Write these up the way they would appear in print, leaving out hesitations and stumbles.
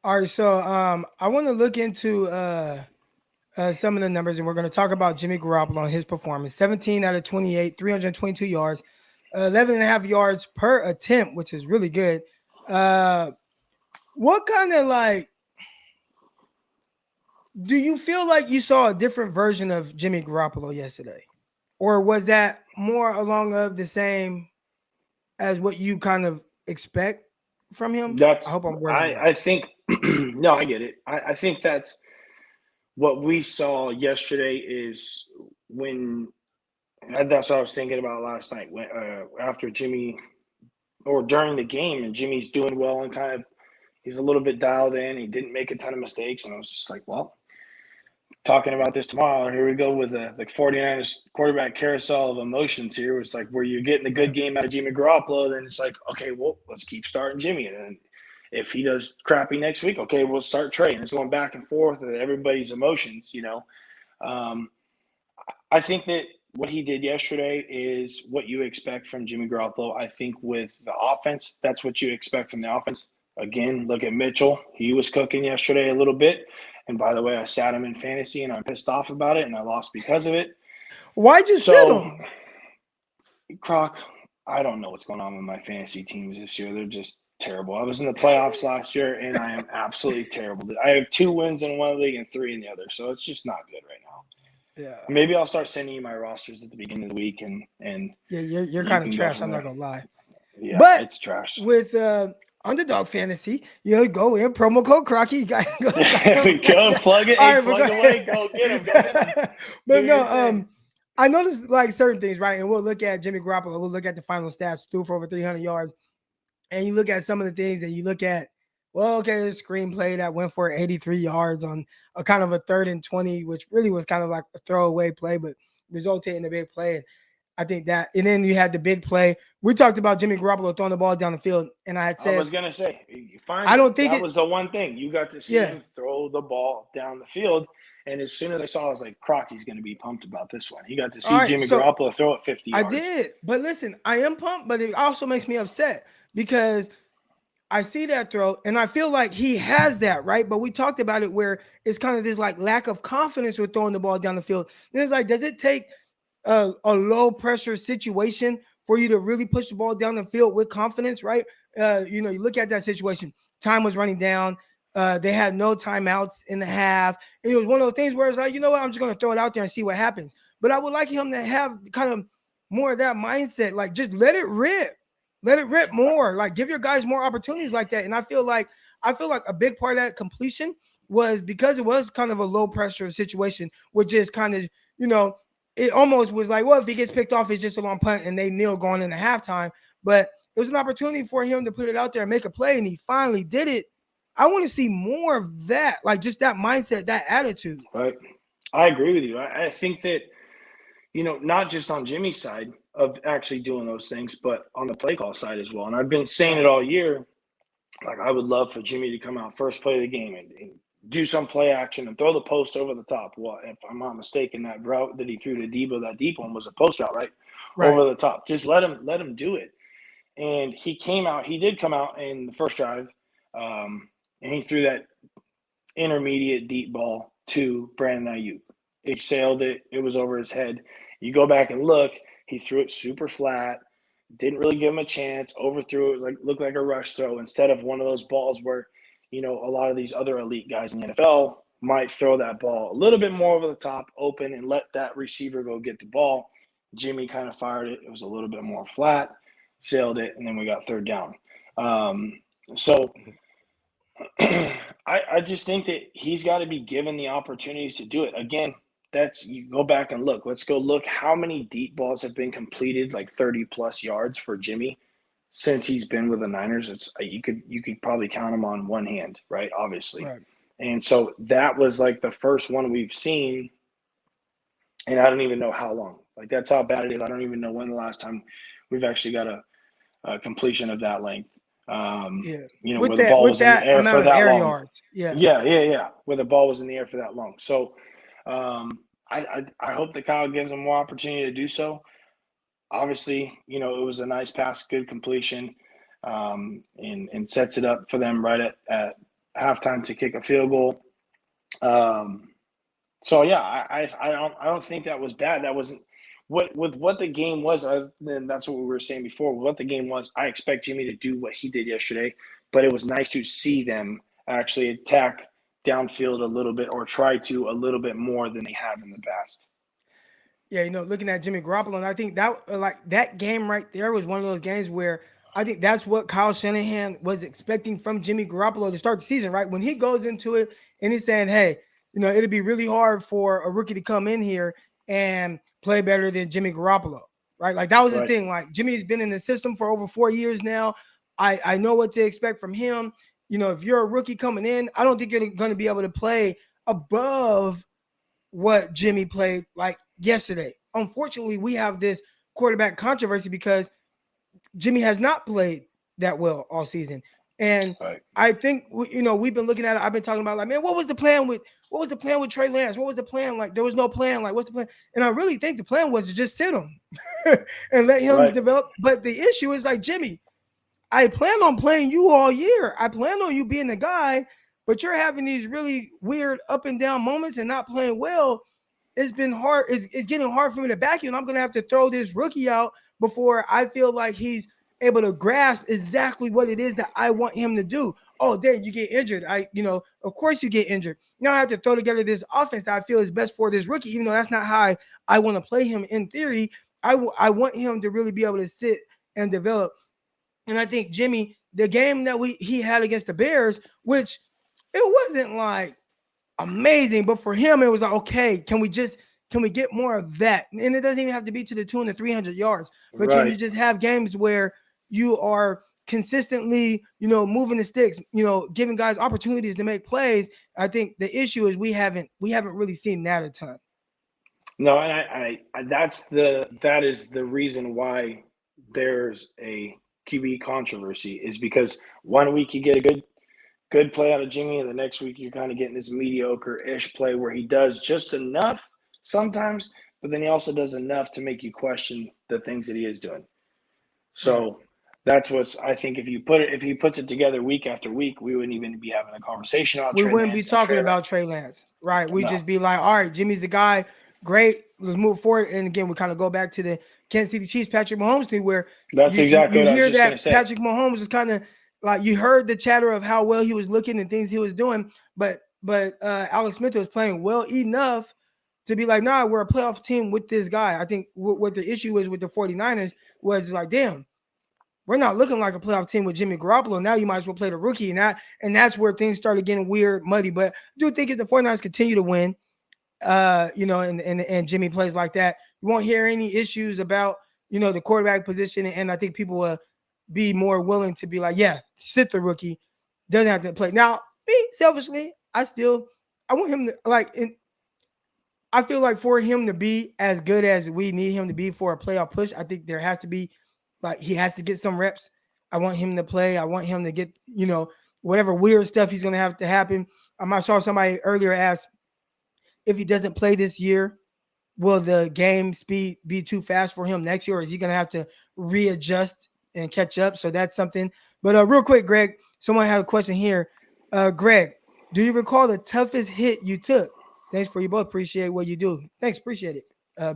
All right, so I want to look into some of the numbers, and we're going to talk about Jimmy Garoppolo and his performance. 17 out of 28, 322 yards, 11 and a half yards per attempt, which is really good. Uh, what kind of like do you feel like you saw a different version of Jimmy Garoppolo yesterday, or was that more along of the same as what you kind of expect from him? I That's hope I'm wording it I right. think no, I get it. I think that's what we saw yesterday is when that's what I was thinking about last night when after Jimmy or during the game and Jimmy's doing well and kind of he's a little bit dialed in. He didn't make a ton of mistakes, and I was just like, well, talking about this tomorrow. Here we go with the 49ers quarterback carousel of emotions here. It's like where you're getting a good Right. game out of Jimmy Garoppolo, then it's like, okay, well, let's keep starting Jimmy. And then if he does crappy next week, okay, we'll start Trey. And it's going back and forth with everybody's emotions. Um, I think that what he did yesterday is what you expect from Jimmy Garoppolo. I think with the offense, that's what you expect from the offense. Again, look at Mitchell. He was cooking yesterday a little bit. And by the way, I sat him in fantasy and I'm pissed off about it and I lost because of it. Why'd you sit So, him? Croc, I don't know what's going on with my fantasy teams this year. They're just terrible. I was in the playoffs last year and I am absolutely terrible. I have 2 wins in one league and 3 in the other. So it's just not good right now. Yeah. Maybe I'll start sending you my rosters at the beginning of the week, and Yeah, you're you kind of can go trash. from I'm not there. gonna lie. Yeah, But it's trash. with Underdog Fantasy, go in promo code Crocky. You guys go sign There up. we go. Plug it. All Hey, right, but go plug away. ahead. Go get them. Go get them. Do But your no, thing. I noticed like certain things, right? And we'll look at Jimmy Garoppolo. We'll look at the final stats, threw for over 300 yards, and you look at some of the things, and you look at, well, okay, the screenplay that went for 83 yards on a kind of a 3rd and 20, which really was kind of like a throwaway play, but resulted in a big play. I think that, and then you had the big play. We talked about Jimmy Garoppolo throwing the ball down the field, and I had I said, was gonna say, I finally, don't think that it, was the one thing you got to see yeah, him throw the ball down the field. And as soon as I saw, I was like, Crocky's going to be pumped about this one. He got to all see right. Jimmy So Garoppolo throw it 50 I yards. did, but listen, I am pumped, but it also makes me upset because I see that throw, and I feel like he has that right. But we talked about it where it's kind of this like lack of confidence with throwing the ball down the field. And it's like, does it take a low pressure situation for you to really push the ball down the field with confidence, right? You look at that situation. Time was running down. They had no timeouts in the half. And it was one of those things where it's like, you know what, I'm just going to throw it out there and see what happens. But I would like him to have kind of more of that mindset, like just let it rip more, like give your guys more opportunities like that. And I feel like a big part of that completion was because it was kind of a low pressure situation, which is kind of you know it almost was like, well, if he gets picked off, it's just a long punt and they kneel going into halftime. But it was an opportunity for him to put it out there and make a play, and he finally did it. I want to see more of that, like just that mindset, that attitude. Right. I agree with you. I think that, not just on Jimmy's side of actually doing those things, but on the play call side as well. And I've been saying it Right. all year. Like, I would love for Jimmy to come out first play of the game and do some play action and throw the post over the top. Well, if I'm not mistaken, that route that he threw to Debo, that deep one was a post route, right? Right. Over the top. Just let him do it. And he did come out in the first drive, and he threw that intermediate deep ball to Brandon Ayuk. He sailed it. It was over his head. You go back and look, he threw it super flat, didn't really give him a chance, overthrew it, like looked like a rush throw instead of one of those balls where, a lot of these other elite guys in the NFL might throw that ball a little bit more over the top, open, and let that receiver go get the ball. Jimmy kind of fired it. It was a little bit more flat, sailed it, and then we got third down. So I just think that he's got to be given the opportunities to do it. Again, you go back and look. Let's go look how many deep balls have been completed, like 30 plus yards for Jimmy since he's been with the Niners. It's you could probably count them on one hand, right? Obviously. Right. And so that was like the first one we've seen, and I don't even know how long. Like, that's how bad it is. I don't even know when the last time we've actually got a completion of that length. Yeah. Where the ball With was in the that air for amount of that air long. yards. Yeah. Yeah, yeah, yeah. Where the ball was in the air for that long. So, I hope that Kyle gives him more opportunity to do so. Obviously, it was a nice pass, good completion, and sets it up for them right at halftime to kick a field goal. So yeah, I don't think that was bad. That wasn't what the game was. Then that's what we were saying before. What the game was, I expect Jimmy to do what he did yesterday, but it was nice to see them actually attack downfield a little bit or try to a little bit more than they have in the past. Yeah, looking at Jimmy Garoppolo, and I think that like that game right there was one of those games where I think that's what Kyle Shanahan was expecting from Jimmy Garoppolo to start the season, right? When he goes into it and he's saying, "Hey, it'll be really hard for a rookie to come in here and play better than Jimmy Garoppolo," right? Like that was his Right. thing. Like Jimmy's been in the system for over 4 years now. I know what to expect from him. If you're a rookie coming in, I don't think you're going to be able to play above what Jimmy played like yesterday. Unfortunately, we have this quarterback controversy because Jimmy has not played that well all season. And Right. I think we've been looking at it. I've been talking about like, man, what was the plan with Trey Lance? What was the plan? Like, there was no plan. Like, what's the plan? And I really think the plan was to just sit him and let him develop. But the issue is like, Jimmy, I plan on playing you all year. I plan on you being the guy, but you're having these really weird up and down moments and not playing well. It's been hard. It's getting hard for me to back you, and I'm going to have to throw this rookie out before I feel like he's able to grasp exactly what it is that I want him to do. Oh, then you get injured. Of course you get injured. Now I have to throw together this offense that I feel is best for this rookie, even though that's not how I want to play him in theory. I want him to really be able to sit and develop. And I think Jimmy, the game that he had against the Bears, which it wasn't like amazing, but for him, it was like, okay, can we get more of that? And it doesn't even have to be to the tune of 300 yards, but can you just have games where you are consistently, moving the sticks, giving guys opportunities to make plays? I think the issue is we haven't really seen that a ton. No, and that is the reason why there's a QB controversy, is because 1 week you get a good play out of Jimmy, and the next week you're kind of getting this mediocre-ish play where he does just enough sometimes, but then he also does enough to make you question the things that he is doing. So that's what's, I think if he puts it together week after week, we wouldn't even be having a conversation about We Trey wouldn't Lance be talking about Trey Lance, right? We'd just be like, all right, Jimmy's the guy. Great, let's move forward. And again, we kind of go back to the Kansas City Chiefs Patrick Mahomes thing, where that's exactly you what I hear was just that going to say. Patrick Mahomes is kind of like, you heard the chatter of how well he was looking and things he was doing, but Alex Smith was playing well enough to be like, nah, we're a playoff team with this guy. I think what the issue is with the 49ers was like, damn, we're not looking like a playoff team with Jimmy Garoppolo. Now you might as well play the rookie. And that's where things started getting weird, muddy. But I do think if the 49ers continue to win, and Jimmy plays like that, you won't hear any issues about, the quarterback position. And I think people will be more willing to be like, yeah, sit the rookie. Doesn't have to play. Now, me, selfishly, I want him to I feel like for him to be as good as we need him to be for a playoff push, I think there has to be, like, he has to get some reps. I want him to play. I want him to get, whatever weird stuff he's going to have to happen. I saw somebody earlier ask, if he doesn't play this year, will the game speed be too fast for him next year, or is he going to have to readjust and catch up? So that's something. But real quick, Greg, someone had a question here. Greg, do you recall the toughest hit you took? Thanks for you both. Appreciate what you do. Thanks. Appreciate it.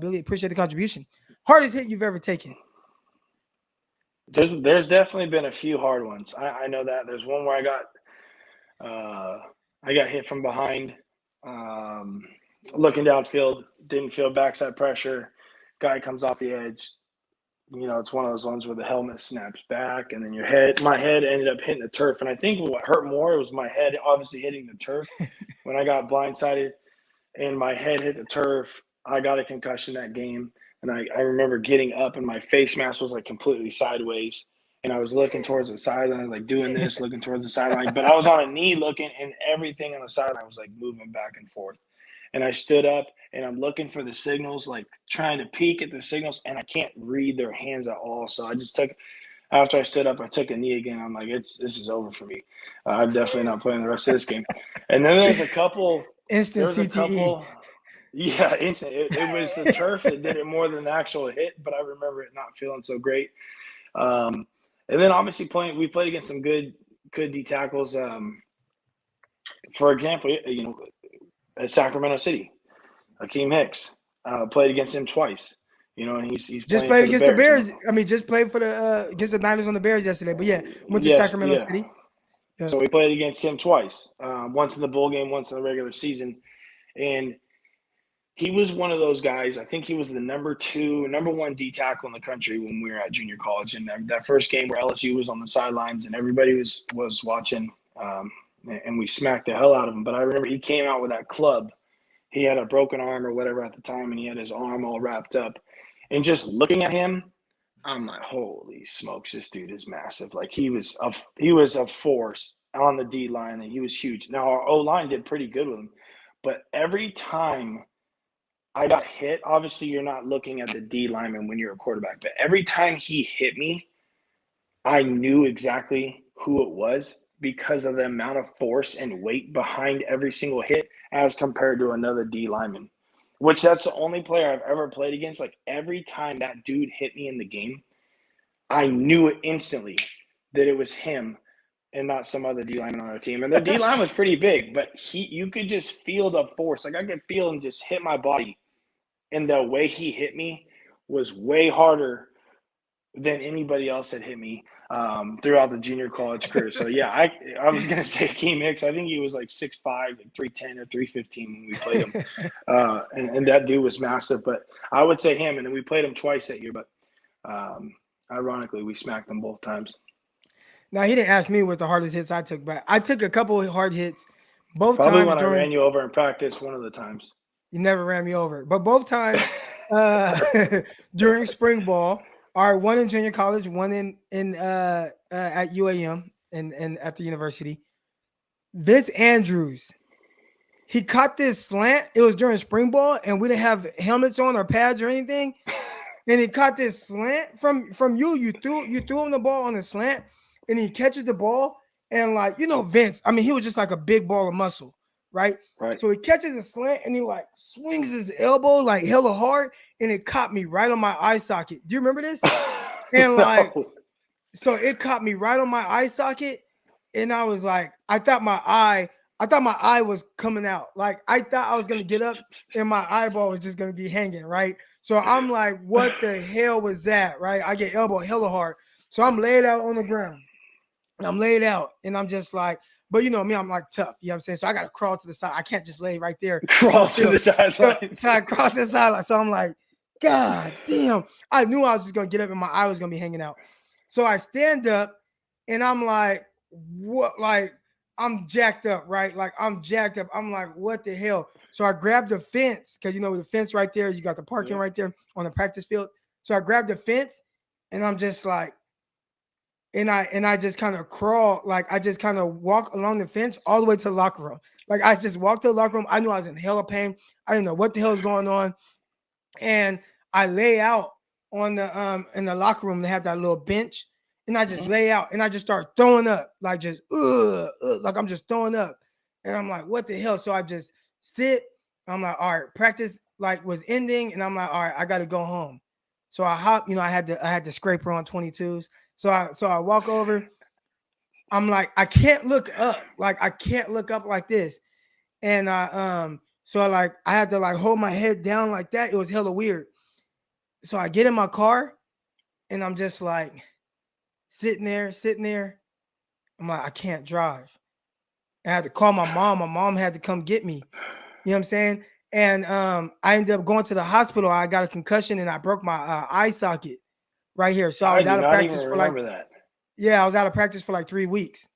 Billy, appreciate the contribution. Hardest hit you've ever taken? There's definitely been a few hard ones. I know that. There's one where I got hit from behind, looking downfield, didn't feel backside pressure. Guy comes off the edge. It's one of those ones where the helmet snaps back, and then my head ended up hitting the turf. And I think what hurt more was my head obviously hitting the turf. When I got blindsided and my head hit the turf, I got a concussion that game. And I remember getting up and my face mask was like completely sideways. And I was looking towards the sideline, like doing this, looking towards the sideline. But I was on a knee looking, and everything on the sideline was like moving back and forth. And I stood up and I'm looking for the signals, like trying to peek at the signals, and I can't read their hands at all. So after I stood up, I took a knee again. I'm like, this is over for me. I'm definitely not playing the rest of this game. And then there's a couple. Instant CTE. Yeah, instant. It was the turf that did it more than the actual hit, but I remember it not feeling so great. And then obviously we played against some good D tackles. for example, at Sacramento City, Akeem Hicks played against him twice. And he's just playing played for against the Bears. Bears. I mean, just played for the against the Niners on the Bears yesterday. But yeah, went to Yes, Sacramento yeah. City. Yeah. So we played against him twice, once in the bowl game, once in the regular season. And he was one of those guys. I think he was the number one D tackle in the country when we were at junior college. And that first game where LSU was on the sidelines and everybody was watching, and we smacked the hell out of him. But I remember he came out with that club. He had a broken arm or whatever at the time, and he had his arm all wrapped up. And just looking at him, I'm like, holy smokes, this dude is massive. Like he was a force on the D line, and he was huge. Now our O line did pretty good with him, but every time I got hit, obviously you're not looking at the D lineman when you're a quarterback, but every time he hit me, I knew exactly who it was because of the amount of force and weight behind every single hit as compared to another D lineman. Which that's the only player I've ever played against. Like every time that dude hit me in the game, I knew it instantly that it was him and not some other D lineman on our team. And the D line was pretty big, but you could just feel the force. Like I could feel him just hit my body. And the way he hit me was way harder than anybody else had hit me throughout the junior college career. So yeah, I was gonna say Akeem Hicks. I think he was like 6'5", like 310 or 315 when we played him, and that dude was massive. But I would say him, and then we played him twice that year. But ironically, we smacked them both times. Now he didn't ask me what the hardest hits I took, but I took a couple of hard hits both Probably times. when I ran you over in practice, one of the times. You never ran me over, but both times during spring ball. All right, one in junior college, one in at UAM and at the university. Vince Andrews, he caught this slant. It was during spring ball, and we didn't have helmets on or pads or anything. And he caught this slant from you. You threw him the ball on the slant, and he catches the ball. And like Vince, I mean, he was just like a big ball of muscle, right? Right. So he catches a slant, and he like swings his elbow like hella hard, and it caught me right on my eye socket. Do you remember this? And like, so it caught me right on my eye socket, and I was like, I thought my eye was coming out. Like I thought I was gonna get up, and my eyeball was just gonna be hanging, right? So I'm like, what the hell was that, right? I get elbowed hella hard, so I'm laid out on the ground, and I'm laid out, and I'm just like, but you know me, I'm like tough, you know what I'm saying? So I gotta crawl to the side. I can't just lay right there. Crawl to the sideline. So I crawl to the sideline. So I'm like, God damn. I knew I was just gonna get up and my eye was gonna be hanging out. So I stand up and I'm like, what? Like, I'm jacked up, right? Like, I'm jacked up. I'm like, what the hell? So I grabbed the fence because the fence right there, you got the parking right there on the practice field. So I grabbed the fence and I'm just like, and I just kind of crawl, like I just kind of walk along the fence all the way to the locker room. Like I just walked to the locker room. I knew I was in hella pain. I didn't know what the hell was going on. And I lay out on the in the locker room. They have that little bench, and I just lay out and I just start throwing up, like just like I'm just throwing up. And I'm like, what the hell? So I just sit. I'm like, all right, practice like was ending, and I'm like, all right, I got to go home. So I hop, I had the scraper on 22s. So I walk over. I'm like, I can't look up. Like I can't look up like this. And so like I had to like hold my head down like that. It was hella weird. So I get in my car and I'm just like sitting there. I'm like, I can't drive. I had to call my mom. My mom had to come get me. You know what I'm saying? And I ended up going to the hospital. I got a concussion and I broke my eye socket right here. So I was out of practice for like, that. Yeah, I was out of practice for like 3 weeks.